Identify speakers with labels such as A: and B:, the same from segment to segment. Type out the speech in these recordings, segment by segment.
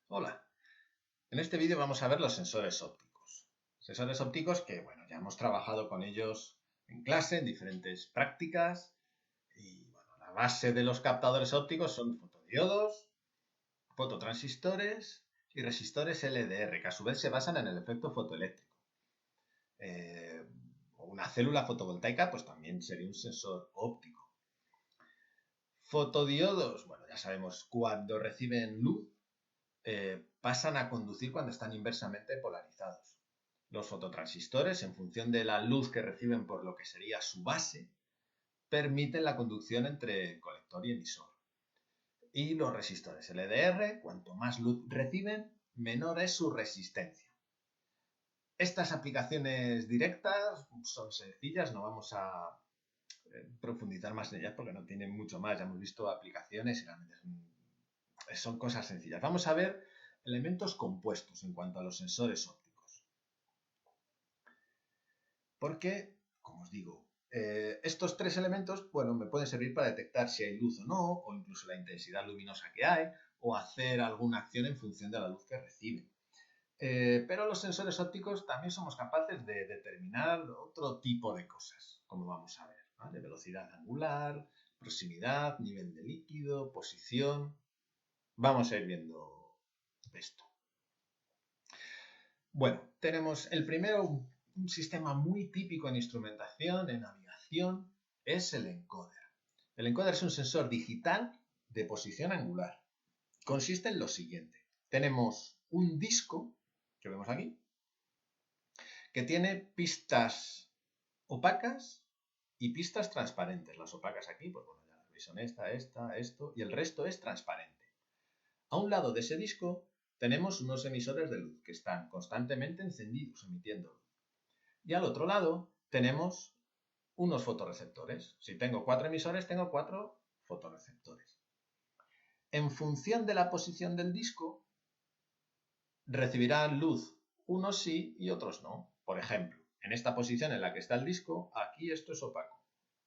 A: Hola, en este vídeo vamos a ver los sensores ópticos. Sensores ópticos que, bueno, ya hemos trabajado con ellos en clase, en diferentes prácticas. Y, bueno, la base de los captadores ópticos son fotodiodos, fototransistores y resistores LDR, que a su vez se basan en el efecto fotoeléctrico. O una célula fotovoltaica, pues también sería un sensor óptico. Fotodiodos, bueno, ya sabemos, cuando reciben luz, pasan a conducir cuando están inversamente polarizados. Los fototransistores, en función de la luz que reciben por lo que sería su base, permiten la conducción entre colector y emisor. Y los resistores LDR, cuanto más luz reciben, menor es su resistencia. Estas aplicaciones directas son sencillas, no vamos a profundizar más en ellas porque no tienen mucho más. Ya hemos visto aplicaciones y realmente son cosas sencillas. Vamos a ver elementos compuestos en cuanto a los sensores ópticos. Porque, como os digo, estos tres elementos, bueno, me pueden servir para detectar si hay luz o no, o incluso la intensidad luminosa que hay, o hacer alguna acción en función de la luz que reciben. Pero los sensores ópticos también somos capaces de determinar otro tipo de cosas, como vamos a ver, ¿vale? Velocidad angular, proximidad, nivel de líquido, posición. Vamos a ir viendo esto. Bueno, tenemos el primero, un sistema muy típico en instrumentación, en navegación, es el encoder. El encoder es un sensor digital de posición angular. Consiste en lo siguiente. Tenemos un disco, que vemos aquí, que tiene pistas opacas y pistas transparentes. Las opacas aquí, pues bueno, ya las veis, son esta, esto, y el resto es transparente. A un lado de ese disco tenemos unos emisores de luz que están constantemente encendidos, emitiendo luz. Y al otro lado tenemos unos fotorreceptores. Si tengo 4 emisores, tengo 4 fotorreceptores. En función de la posición del disco, recibirán luz unos sí y otros no. Por ejemplo, en esta posición en la que está el disco, aquí esto es opaco.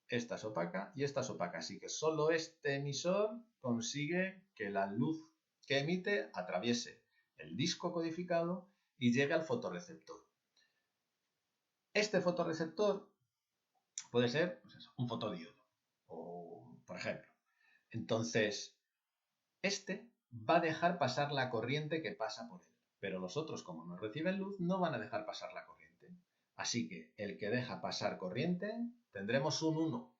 A: Esta es opaca y esta es opaca. Así que solo este emisor consigue que la luz que emite atraviese el disco codificado y llegue al fotorreceptor. Este fotorreceptor puede ser, pues eso, un fotodiodo, o, por ejemplo. Entonces, este va a dejar pasar la corriente que pasa por él, pero los otros, como no reciben luz, no van a dejar pasar la corriente. Así que el que deja pasar corriente, tendremos un 1.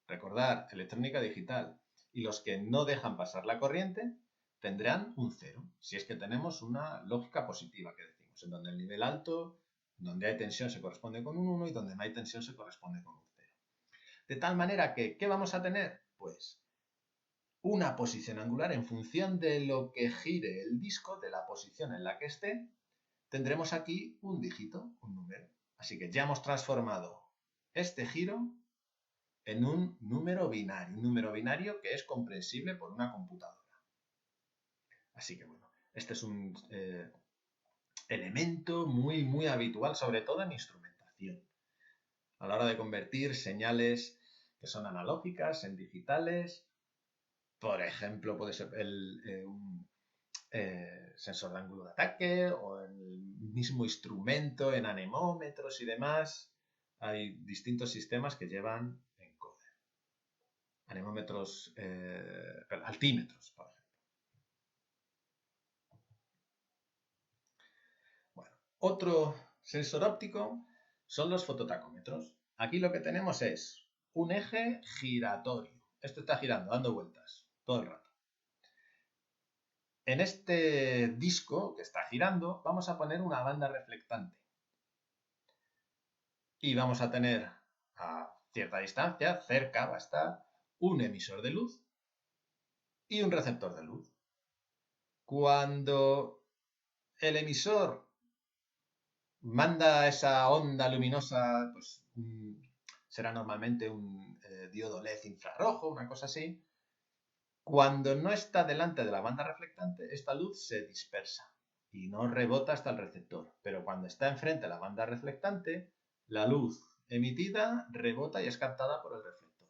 A: Recordar, electrónica digital. Y los que no dejan pasar la corriente tendrán un 0, si es que tenemos una lógica positiva, que decimos, en donde el nivel alto, donde hay tensión se corresponde con un 1 y donde no hay tensión se corresponde con un 0. De tal manera que, ¿qué vamos a tener? Pues una posición angular en función de lo que gire el disco, de la posición en la que esté, tendremos aquí un dígito, un número. Así que ya hemos transformado este giro en un número binario que es comprensible por una computadora. Así que bueno, este es un elemento muy habitual, sobre todo en instrumentación, a la hora de convertir señales que son analógicas en digitales. Por ejemplo, puede ser un sensor de ángulo de ataque o el mismo instrumento en anemómetros y demás. Hay distintos sistemas que llevan encoder. Anemómetros, altímetros, por ejemplo. Bueno, otro sensor óptico son los fototacómetros. Aquí lo que tenemos es un eje giratorio. Esto está girando, dando vueltas todo el rato. En este disco que está girando vamos a poner una banda reflectante. Y vamos a tener a cierta distancia, cerca va a estar, un emisor de luz y un receptor de luz. Cuando el emisor manda esa onda luminosa, pues será normalmente un diodo LED infrarrojo, una cosa así. Cuando no está delante de la banda reflectante, esta luz se dispersa y no rebota hasta el receptor. Pero cuando está enfrente de la banda reflectante, la luz emitida rebota y es captada por el reflector.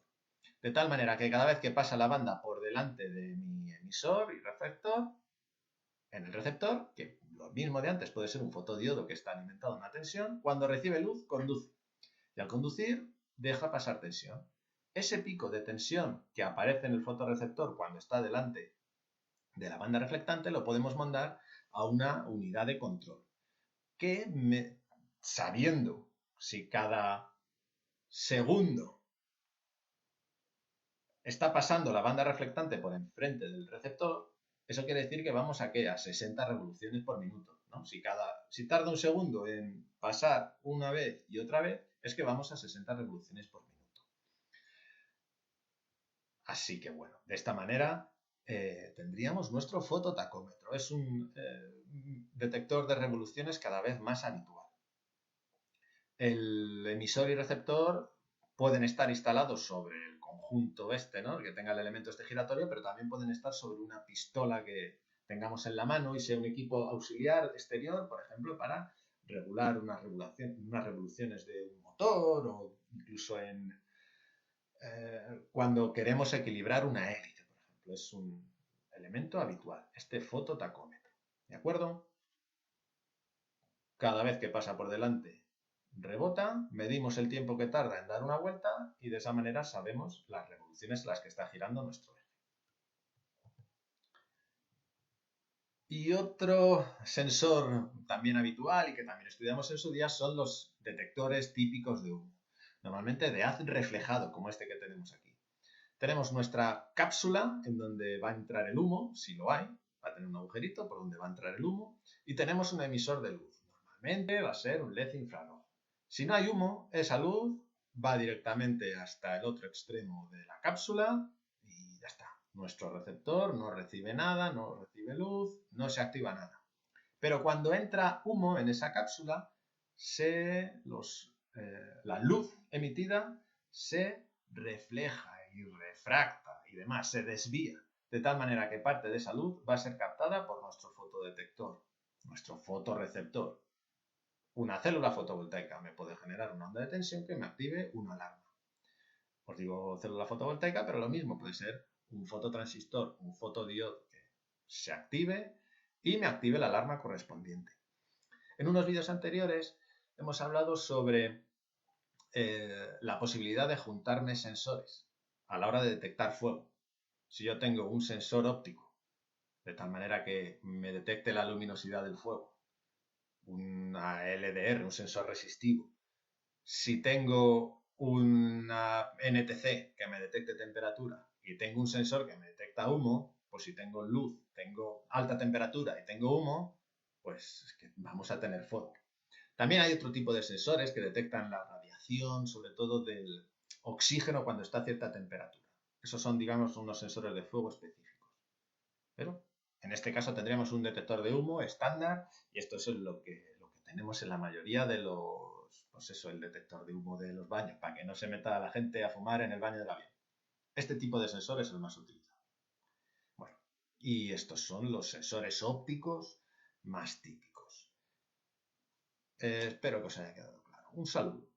A: De tal manera que cada vez que pasa la banda por delante de mi emisor y reflector, en el receptor, que lo mismo de antes puede ser un fotodiodo que está alimentado a una tensión, cuando recibe luz conduce. Y al conducir deja pasar tensión. Ese pico de tensión que aparece en el fotorreceptor cuando está delante de la banda reflectante lo podemos mandar a una unidad de control que, sabiendo si cada segundo está pasando la banda reflectante por enfrente del receptor, eso quiere decir que vamos a ¿qué? A 60 revoluciones por minuto, ¿no? Si tarda un segundo en pasar una vez y otra vez, es que vamos a 60 revoluciones por minuto. Así que bueno, de esta manera tendríamos nuestro fototacómetro. Es un detector de revoluciones cada vez más habitual. El emisor y receptor pueden estar instalados sobre el conjunto este, ¿no? Que tenga el elemento este giratorio, pero también pueden estar sobre una pistola que tengamos en la mano y sea un equipo auxiliar exterior, por ejemplo, para regular unas revoluciones de un motor o incluso cuando queremos equilibrar una hélice, por ejemplo. Es un elemento habitual, este fototacómetro. ¿De acuerdo? Cada vez que pasa por delante rebota, medimos el tiempo que tarda en dar una vuelta y de esa manera sabemos las revoluciones en las que está girando nuestro eje. Y otro sensor también habitual y que también estudiamos en su día son los detectores típicos de humo. Normalmente de haz reflejado, como este que tenemos aquí. Tenemos nuestra cápsula en donde va a entrar el humo, si lo hay, va a tener un agujerito por donde va a entrar el humo, y tenemos un emisor de luz. Normalmente va a ser un LED infrarrojo. Si no hay humo, esa luz va directamente hasta el otro extremo de la cápsula y ya está. Nuestro receptor no recibe nada, no recibe luz, no se activa nada. Pero cuando entra humo en esa cápsula, la luz emitida se refleja y refracta y demás, se desvía, de tal manera que parte de esa luz va a ser captada por nuestro fotodetector, nuestro fotorreceptor. Una célula fotovoltaica me puede generar una onda de tensión que me active una alarma. Os digo célula fotovoltaica, pero lo mismo puede ser un fototransistor, un fotodiodo que se active y me active la alarma correspondiente. En unos vídeos anteriores hemos hablado sobre la posibilidad de juntarme sensores a la hora de detectar fuego. Si yo tengo un sensor óptico, de tal manera que me detecte la luminosidad del fuego, una LDR, un sensor resistivo. Si tengo una NTC que me detecte temperatura y tengo un sensor que me detecta humo, pues si tengo luz, tengo alta temperatura y tengo humo, pues es que vamos a tener fuego. También hay otro tipo de sensores que detectan la radiación, sobre todo del oxígeno cuando está a cierta temperatura. Esos son, digamos, unos sensores de fuego específicos. Pero en este caso tendríamos un detector de humo estándar y esto es lo que tenemos en la mayoría de los, pues eso, el detector de humo de los baños, para que no se meta la gente a fumar en el baño del avión. Este tipo de sensor es el más utilizado. Bueno, y estos son los sensores ópticos más típicos. Espero que os haya quedado claro. Un saludo.